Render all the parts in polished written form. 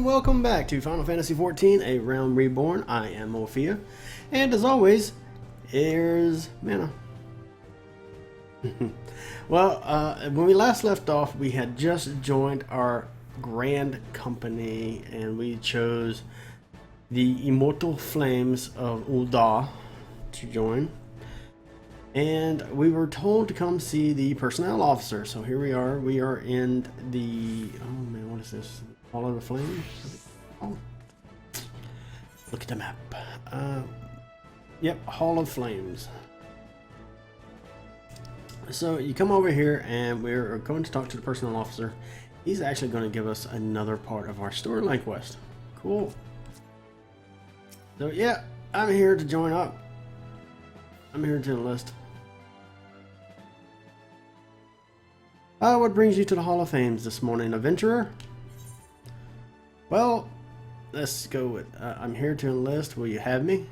Welcome back to Final Fantasy XIV, A Realm Reborn. I am Ophia, and as always, here's Mana. Well, when we last left off, we had just joined our grand company, and we chose the Immortal Flames of Ul'dah to join. And we were told to come see the personnel officer, so here we are. We are in the... oh man, what is this? Hall of the Flames? Oh. Look at the map. Yep, Hall of Flames. So you come over here and we're going to talk to the personnel officer. He's actually going to give us another part of our storyline quest. Cool. So yeah, I'm here to join up. I'm here to enlist. What brings you to the Hall of Fames this morning, adventurer? Well, let's go with, I'm here to enlist. Will you have me?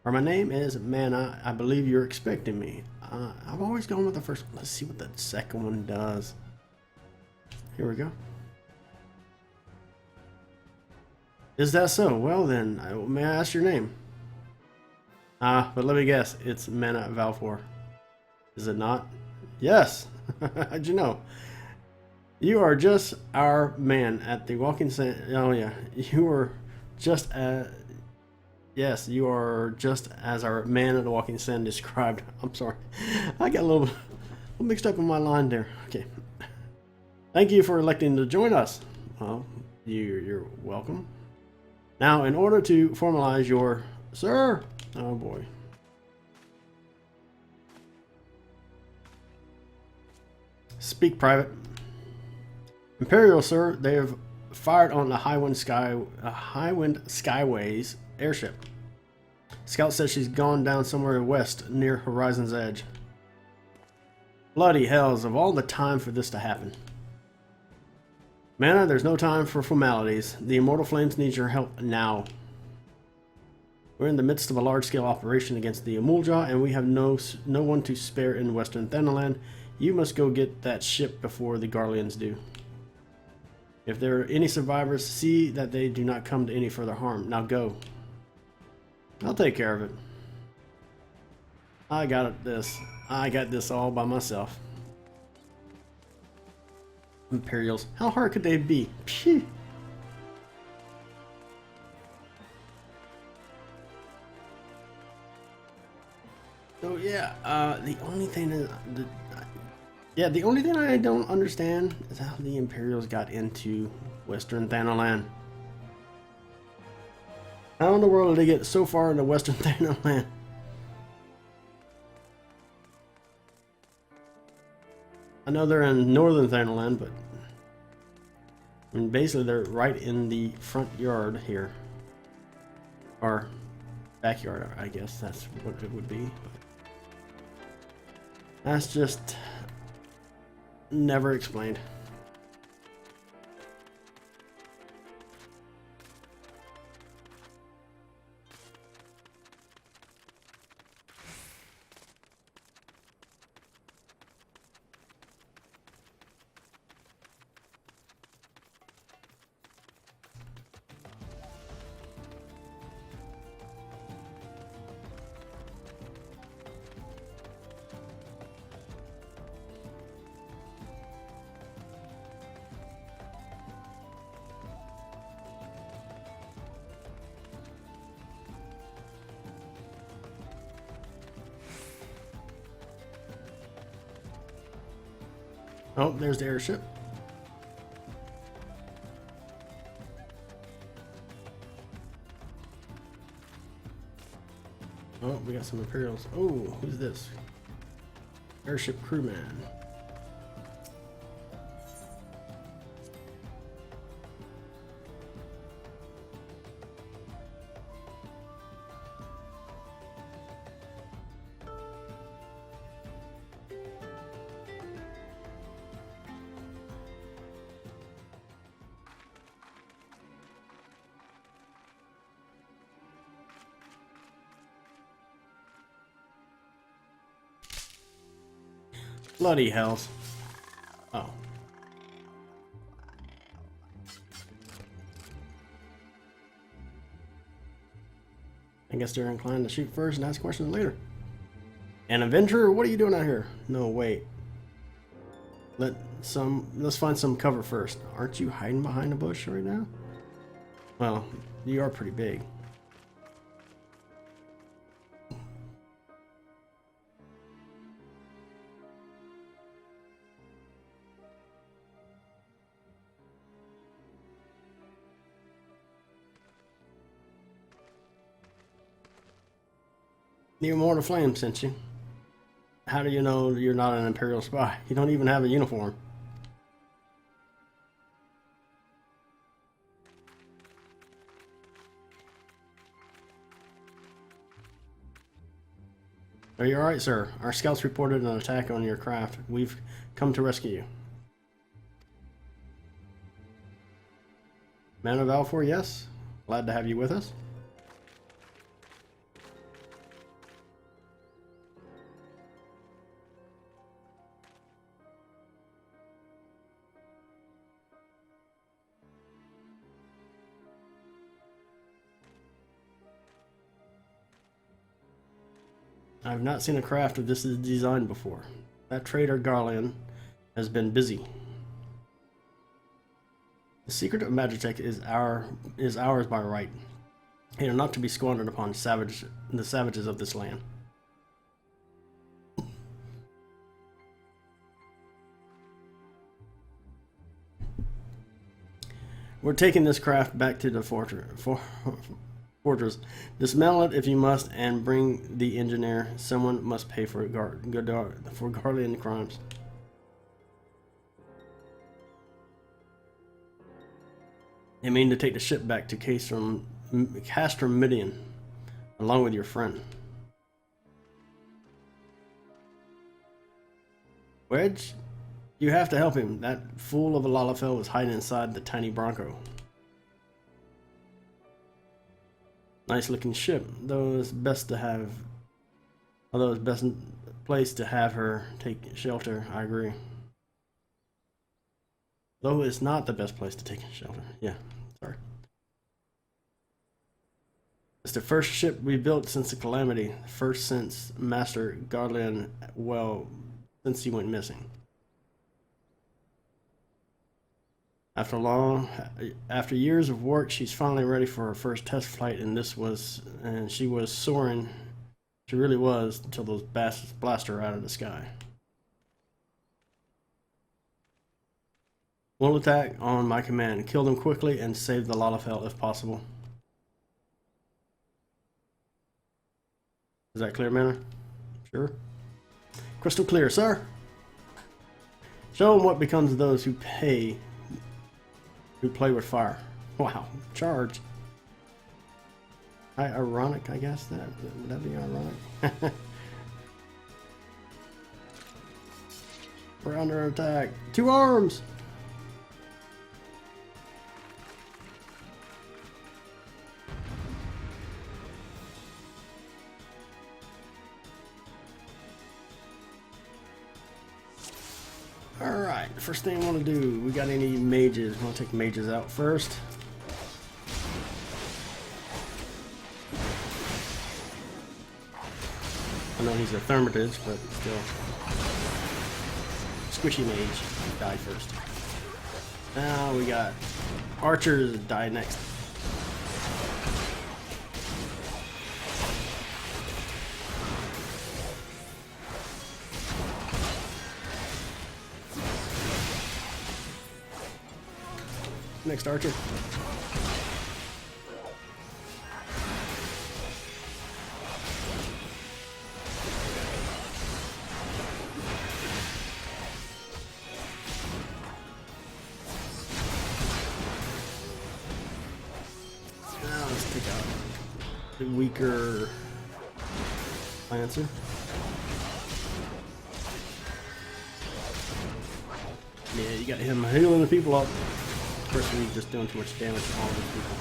Or my name is Mana. I believe you're expecting me. I've always gone with the first one. Let's see what the second one does. Here we go. Is that so? Well then, may I ask your name? But let me guess. It's Mana Valfor. Is it not? Yes. How'd you know? You are just our man at the Walking Sand. Oh yeah, you are just yes, you are just as our man at the Walking Sand described. I'm sorry, I got a little mixed up in my line there. Okay, thank you for electing to join us. Well, you're welcome. Now, in order to formalize your sir, oh boy. Speak private. Imperial, sir, they have fired on the Highwind Skyways airship. Scout says she's gone down somewhere west near Horizon's Edge. Bloody hells, of all the time for this to happen. Mana, there's no time for formalities. The Immortal Flames need your help now. We're in the midst of a large-scale operation against the Ul'dah, and we have no one to spare in Western Thanalan. You must go get that ship before the Garleans do. If there are any survivors, see that they do not come to any further harm. Now go. I'll take care of it. I got this all by myself. Imperials. How hard could they be? Phew. So yeah, the only thing is... the only thing I don't understand is how the Imperials got into Western Thanalan. How in the world did they get so far into Western Thanalan? I know they're in Northern Thanalan, but I mean, basically they're right in the front yard here. Or backyard, I guess that's what it would be. That's just... never explained. Oh, there's the airship. Oh, we got some Imperials. Oh, who's this? Airship crewman. Bloody hells. Oh. I guess they're inclined to shoot first and ask questions later. An adventurer? What are you doing out here? No, wait. Let's find some cover first. Aren't you hiding behind a bush right now? Well, you are pretty big. The Immortal Flame sent you. How do you know you're not an Imperial spy? You don't even have a uniform. Are you alright, sir? Our scouts reported an attack on your craft. We've come to rescue you. Man of Valfor, yes. Glad to have you with us. I've not seen a craft of this design before. That trader Garland has been busy. The secret of Magitech is ours by right, and not to be squandered upon the savages of this land. We're taking this craft back to the fortress. Dismantle it if you must, and bring the engineer. Someone must pay for Garland crimes. I mean to take the ship back to Castrum Midian, along with your friend. Wedge, you have to help him. That fool of a Lalafell was hiding inside the tiny Bronco. Nice looking ship, though it's best place to have her take shelter. I agree. Though it's not the best place to take shelter. Yeah, sorry. It's the first ship we built since the calamity. First since Master Garland, well, since he went missing. After years of work, she's finally ready for her first test flight, and she was soaring. She really was, until those bastards blasted her out of the sky. We'll attack on my command. Kill them quickly and save the Lalafell if possible. Is that clear, Manor? Sure. Crystal clear, sir. Show them what becomes of those who play with fire. Wow, charge. Ironic, I guess. Would that be ironic? We're under attack. 2 arms. Alright, first thing I want to do, we got any mages? I want to take mages out first. I know he's a Thermitage, but still. Squishy mage, die first. Now we got archers die next. Next archer. Now let's take out the weaker Lancer. Yeah, you got him healing the people up. Of course, he's just doing too much damage to all these people.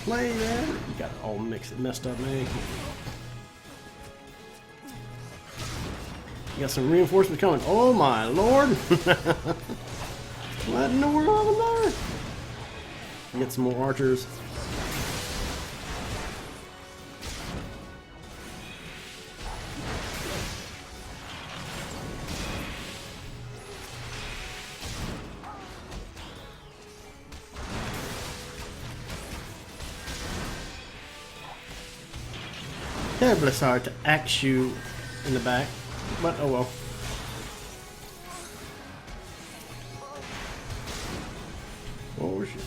play there. You got it all messed up, man. You got some reinforcements coming. Oh my lord! What in the world there? Get some more archers. Terribly sorry to axe you in the back, but oh well. Oh shit.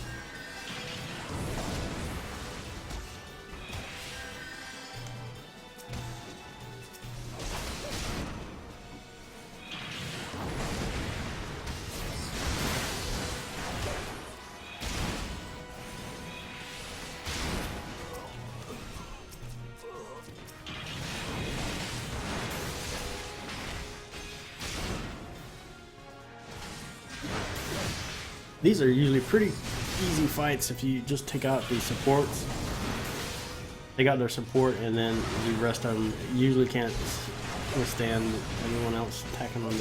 These are usually pretty easy fights if you just take out the supports. Take out their support, and then the rest of them usually can't withstand anyone else attacking on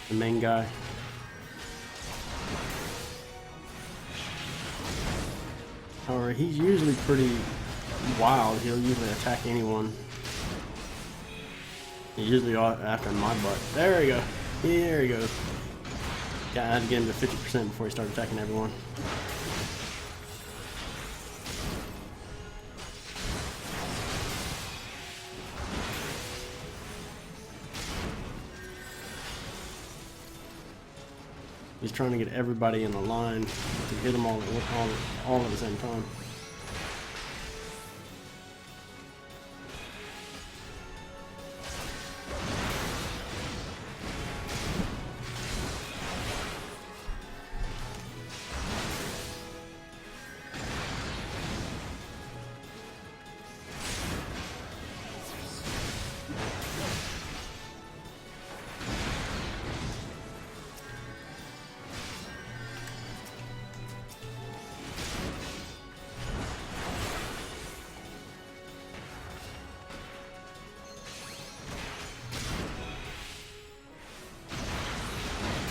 the main guy. However, he's usually pretty wild. He'll usually attack anyone. He's usually after my butt. There we go. Here he goes. Yeah, I had to get him to 50% before he started attacking everyone. He's trying to get everybody in the line to hit them all at the same time.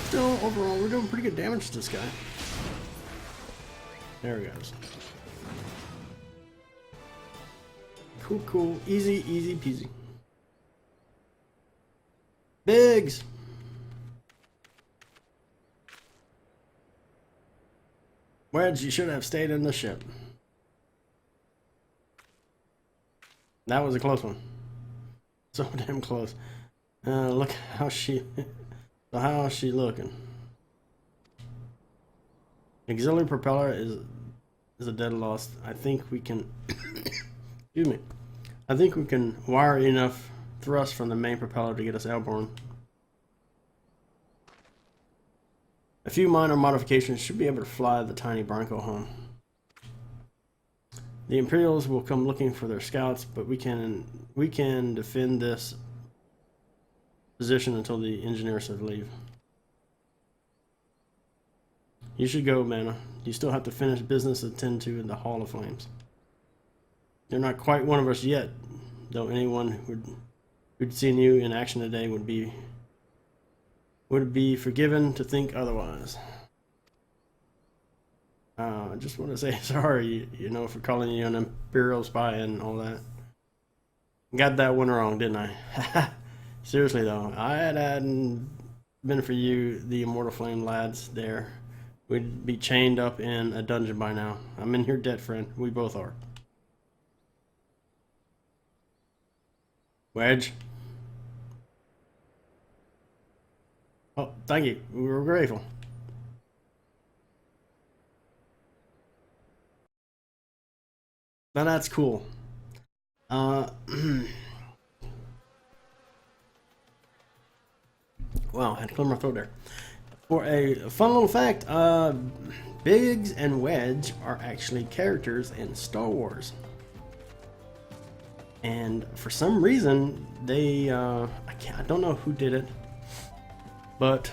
Still, overall, we're doing pretty good damage to this guy. There he goes. Cool, cool. Easy, easy peasy. Biggs! Wedge, you should have stayed in the ship. That was a close one. So damn close. Look how she... So how is she looking? Auxiliary propeller is a dead loss. I think we can excuse me. I think we can wire enough thrust from the main propeller to get us airborne. A few minor modifications should be able to fly the tiny Bronco home. The Imperials will come looking for their scouts, but we can defend this position until the engineers have leave. You should go, Mana. You still have to finish business to attend to in the Hall of Flames. You're not quite one of us yet, though anyone who'd seen you in action today would be forgiven to think otherwise. I just want to say sorry, you know, for calling you an Imperial spy and all that. Got that one wrong, didn't I? Seriously though, hadn't been for you, the Immortal Flame lads there, we'd be chained up in a dungeon by now. I'm in your debt, friend. We both are. Wedge. Oh, thank you. We were grateful. Now that's cool. Wow, I had to clear my throat there. For a fun little fact, Biggs and Wedge are actually characters in Star Wars. And for some reason, they, I don't know who did it, but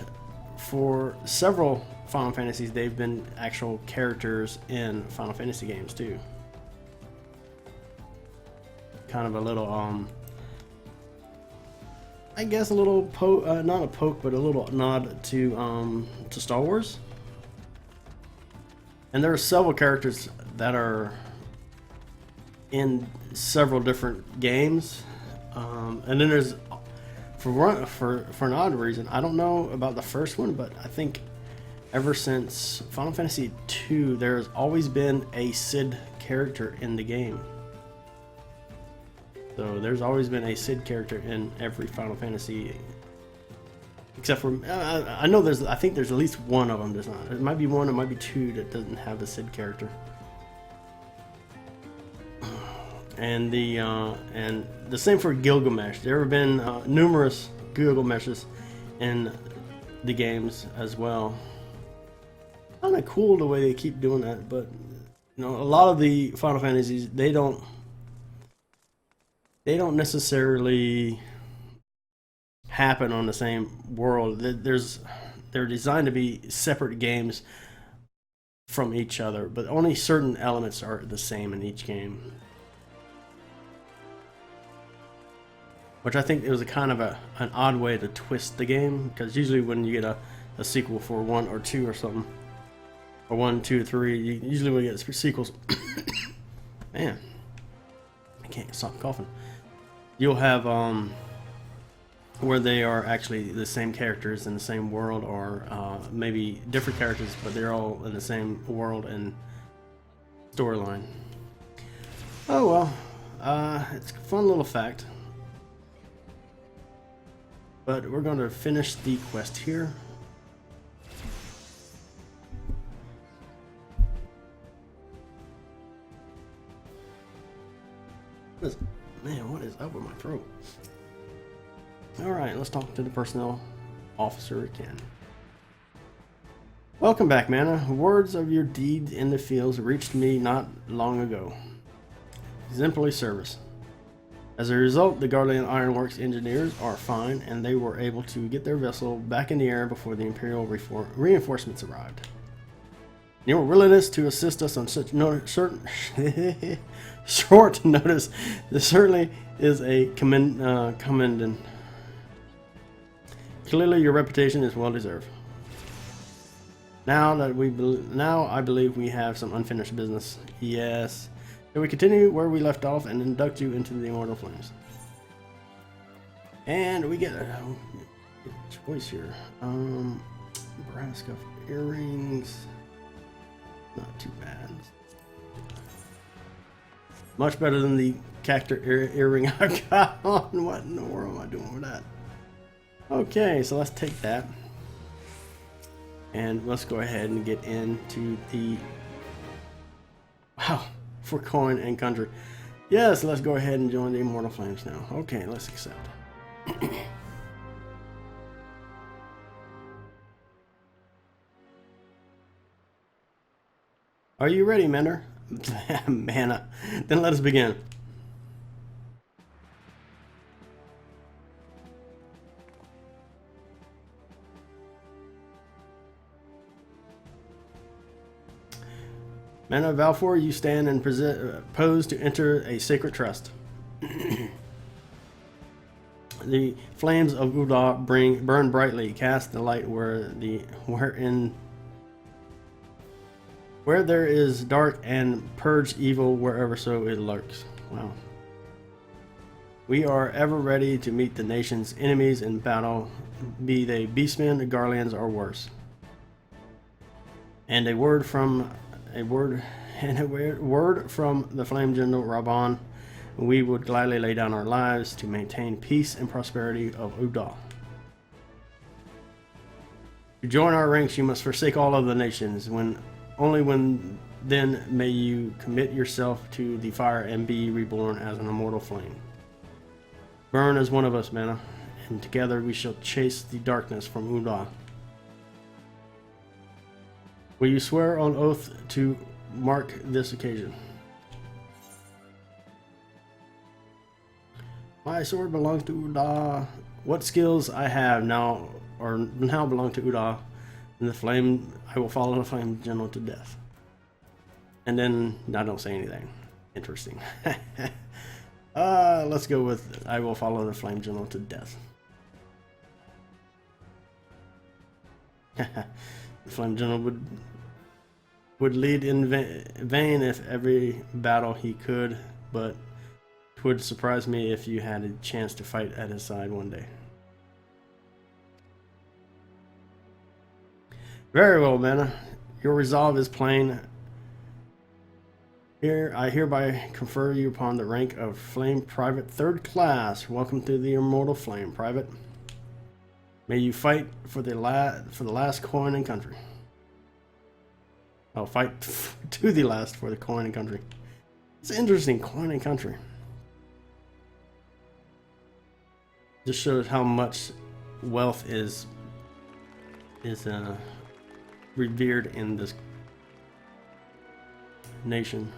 for several Final Fantasies, they've been actual characters in Final Fantasy games too. kind of a little I guess a little poke, not a poke, but a little nod to Star Wars. And there are several characters that are in several different games, and then there's for an odd reason, I don't know about the first one, but I think ever since Final Fantasy II, there's always been a Cid character in the game. So there's always been a Cid character in every Final Fantasy, except for I know there's, I think there's at least one of them does not. It might be one, it might be two that doesn't have a Cid character. And the same for Gilgamesh. There have been numerous Gilgameshes in the games as well. Kind of cool the way they keep doing that, but you know, a lot of the Final Fantasies, they don't necessarily happen on the same world. They're designed to be separate games from each other, but only certain elements are the same in each game. Which I think it was a kind of an odd way to twist the game, because usually when you get a sequel for 1 or 2 or something, or 1, 2, 3, usually when you get sequels, man, I can't stop coughing. You'll have where they are actually the same characters in the same world, or maybe different characters, but they're all in the same world and storyline. Oh well, it's a fun little fact. But we're going to finish the quest here. Man, what is up with my throat? Alright, let's talk to the personnel officer again. Welcome back, Mana. Words of your deeds in the fields reached me not long ago. Exemplary service. As a result, the Guardian Ironworks engineers are fine, and they were able to get their vessel back in the air before the Imperial reinforcements arrived. Your willingness to assist us on such short notice, this certainly is a commendation. Clearly, your reputation is well deserved. Now I believe we have some unfinished business. Yes. Shall we continue where we left off and induct you into the Immortal Flames? And we get a choice here. Brass cuff earrings. Not too bad. Much better than the cactus earring I got on. What in the world am I doing with that? Okay, so let's take that. And let's go ahead and get into the... Wow. For coin and country. Yes, let's go ahead and join the Immortal Flames now. Okay, let's accept. Are you ready, Mender? Mana. Then let us begin. Men of Valfor, you stand and pose to enter a sacred trust. The flames of Uda burn brightly, cast the light where there is dark, and purge evil wherever so it lurks. Wow. We are ever ready to meet the nation's enemies in battle, be they beastmen, garlands, or worse. And a word from the Flame General Raban, we would gladly lay down our lives to maintain peace and prosperity of Uda. To join our ranks, you must forsake all other nations. Only when then may you commit yourself to the fire and be reborn as an immortal flame. Burn as one of us, Mana, and together we shall chase the darkness from Uda. Will you swear on oath to mark this occasion? My sword belongs to Uda. What skills I have now belong to Uda, and the flame I will follow the Flame General to death. And then I don't say anything interesting. Let's go with I will follow the flame general to death. The flame general would lead in vain if every battle he could, but it would surprise me if you had a chance to fight at his side one day. Very well, Mana. Your resolve is plain. Here, I hereby confer you upon the rank of Flame Private 3rd Class. Welcome to the Immortal Flame, Private. May you fight for the last coin and country. Oh, fight to the last for the coin and country. It's interesting, coin and country. Just shows how much wealth is revered in this nation.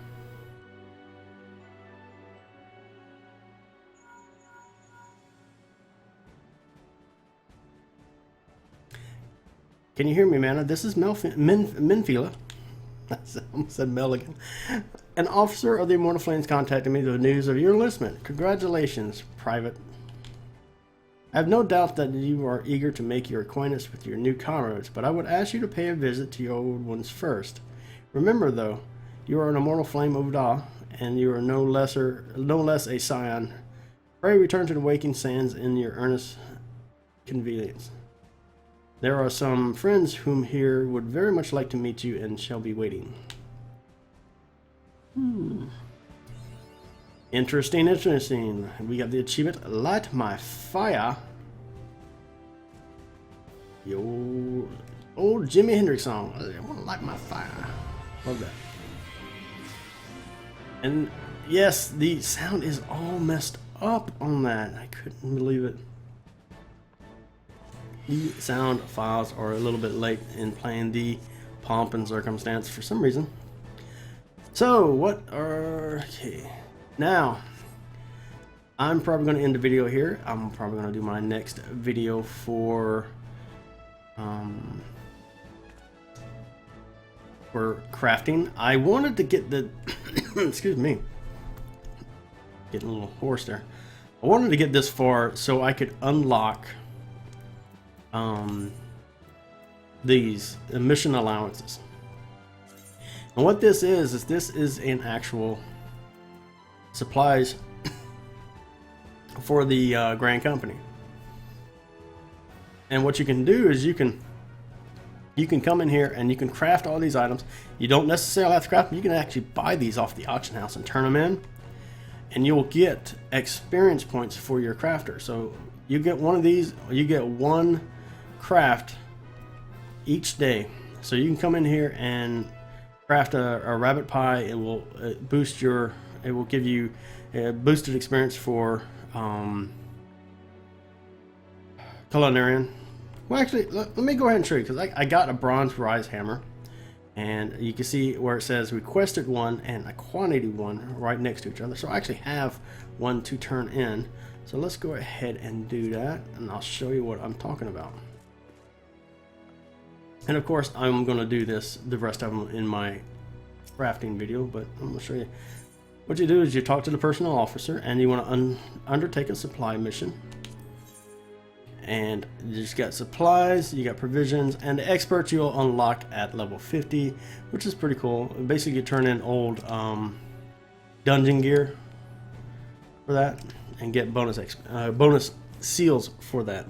Can you hear me, Mana? This is Minfila. I almost said Mel again. An officer of the Immortal Flames contacted me with the news of your enlistment. Congratulations, Private. I have no doubt that you are eager to make your acquaintance with your new comrades, but I would ask you to pay a visit to your old ones first. Remember, though, you are an Immortal Flame Oda, and you are no less a scion. Pray return to the Waking Sands in your earnest convenience. There are some friends whom here would very much like to meet you and shall be waiting. Interesting. We got the achievement, Light My Fire. Yo, old Jimi Hendrix song. I want to light my fire. Love that. And yes, the sound is all messed up on that. I couldn't believe it. The sound files are a little bit late in playing the Pomp and Circumstance for some reason. So, okay. Now, I'm probably going to end the video here. I'm probably going to do my next video for crafting. I wanted to get the excuse me, getting a little hoarse there. I wanted to get this far so I could unlock these mission allowances. And what this is this is an actual supplies for the Grand Company. And what you can do is you can come in here and you can craft all these items. You don't necessarily have to craft them. You can actually buy these off the auction house and turn them in, and you'll get experience points for your crafter. So you get one of these, you get one craft each day. So you can come in here and craft a rabbit pie. It will boost your, it will give you a boosted experience for culinarian. Well, actually, let me go ahead and show you, because I got a bronze rise hammer, and you can see where it says requested one and a quantity one right next to each other. So I actually have one to turn in. So let's go ahead and do that, and I'll show you what I'm talking about. And of course, I'm going to do the rest of them in my crafting video, but I'm going to show you. What you do is you talk to the personnel officer, and you want to undertake a supply mission. And you just got supplies, you got provisions, and the experts you'll unlock at level 50, which is pretty cool. Basically, you turn in old dungeon gear for that, and get bonus seals for that.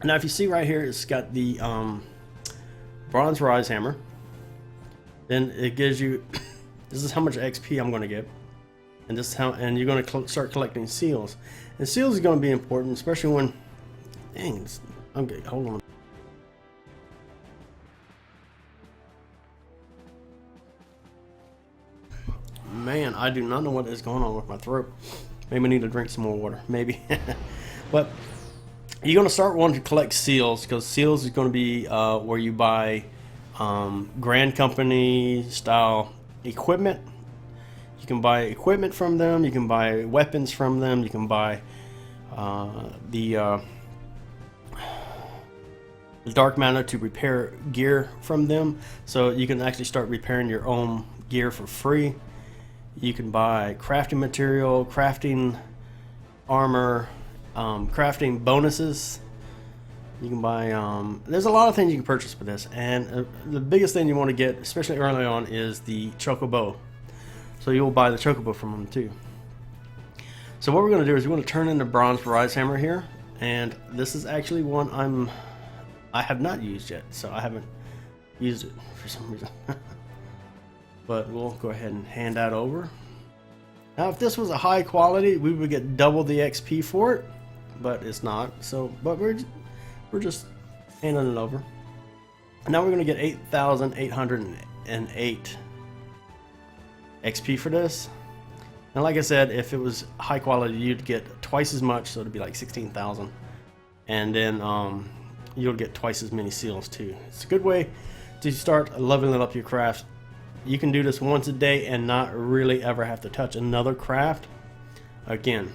Now, if you see right here, it's got the bronze rise hammer. Then it gives you this is how much XP I'm going to get, and this is how, and you're going to start collecting seals. And seals is going to be important, especially when, dang, okay, hold on. Man, I do not know what is going on with my throat. Maybe I need to drink some more water, maybe. But you're going to start wanting to collect seals, because seals is going to be where you buy Grand Company style equipment. You can buy equipment from them, you can buy weapons from them, you can buy the dark matter to repair gear from them. So you can actually start repairing your own gear for free. You can buy crafting material, crafting armor, crafting bonuses. You can buy, there's a lot of things you can purchase with this, and the biggest thing you want to get, especially early on, is the chocobo. So you'll buy the chocobo from them too. So what we're going to do is we're going to turn in the bronze rise hammer here, and this is actually one I have not used yet, so I haven't used it for some reason. But we'll go ahead and hand that over. Now if this was a high quality, we would get double the XP for it, but it's not. So, but we're just handing it over. And now we're going to get 8,808 XP for this. And like I said, if it was high quality, you'd get twice as much, so it'd be like 16,000. And then you'll get twice as many seals too. It's a good way to start leveling up your craft. You can do this once a day and not really ever have to touch another craft again.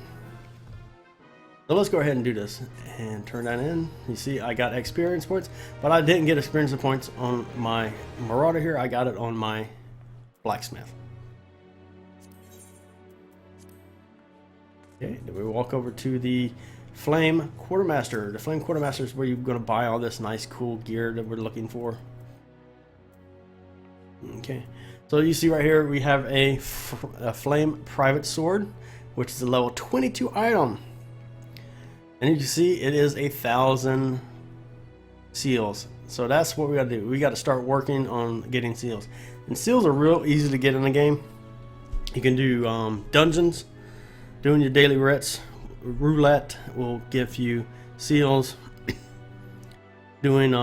So let's go ahead and do this and turn that in. You see I got experience points, but I didn't get experience points on my Marauder here. I got it on my blacksmith. Okay, then we walk over to the Flame Quartermaster. The Flame Quartermaster is where you're going to buy all this nice cool gear that we're looking for. Okay, so you see right here we have a Flame Private Sword, which is a level 22 item. And you can see it is 1,000 seals. So that's what we got to do. We got to start working on getting seals. And seals are real easy to get in the game. You can do dungeons, doing your daily roulette will give you seals. Doing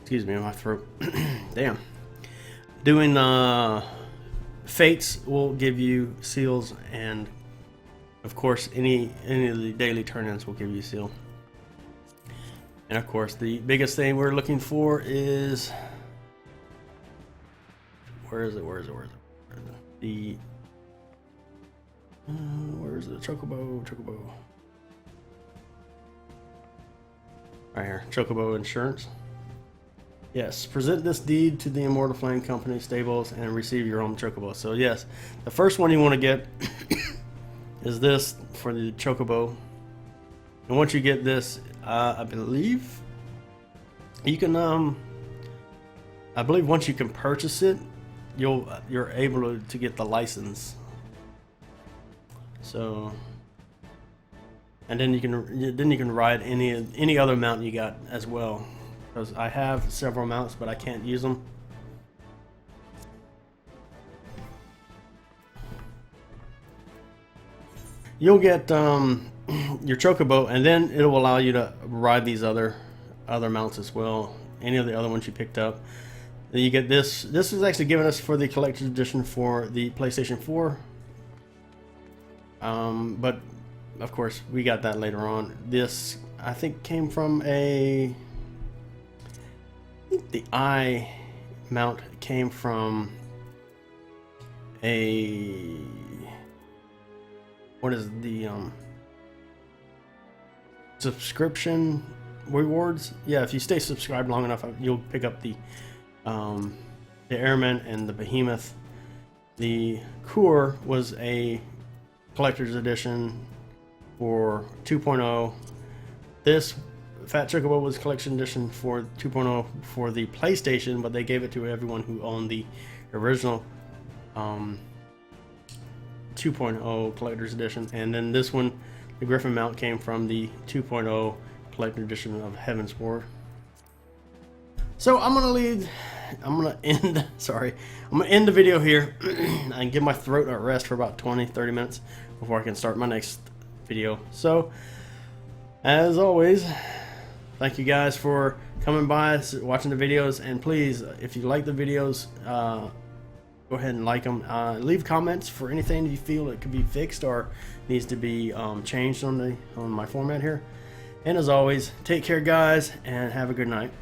excuse me, my throat. Damn. Doing fates will give you seals, and of course any of the daily turn-ins will give you a seal. And of course the biggest thing we're looking for is where is it? The where's the chocobo? Right here, chocobo insurance. Yes, present this deed to the Immortal Flame Company stables and receive your own chocobo. So yes, the first one you want to get is this for the chocobo. And once you get this, I believe you can I believe once you can purchase it, you're able to get the license. So, and then you can ride any other mount you got as well. Because I have several mounts, but I can't use them. You'll get your chocobo, and then it will allow you to ride these other mounts as well. Any of the other ones you picked up. Then you get this. This was actually given us for the collector's edition for the PlayStation 4. But of course we got that later on. This I think came from a. I think the eye mount came from a. What is the subscription rewards? Yeah, if you stay subscribed long enough, you'll pick up the Airman and the Behemoth. The Core was a collector's edition for 2.0. This Fat Chocobo was collection edition for 2.0 for the PlayStation, but they gave it to everyone who owned the original 2.0 collector's edition. And then this one, the Griffin mount, came from the 2.0 collector's edition of Heaven's War. So I'm gonna end the video here and give my throat a rest for about 20-30 minutes before I can start my next video. So as always, thank you guys for coming by, watching the videos, and please, if you like the videos, go ahead and like them. Leave comments for anything you feel that could be fixed or needs to be changed on my format here. And as always, take care guys, and have a good night.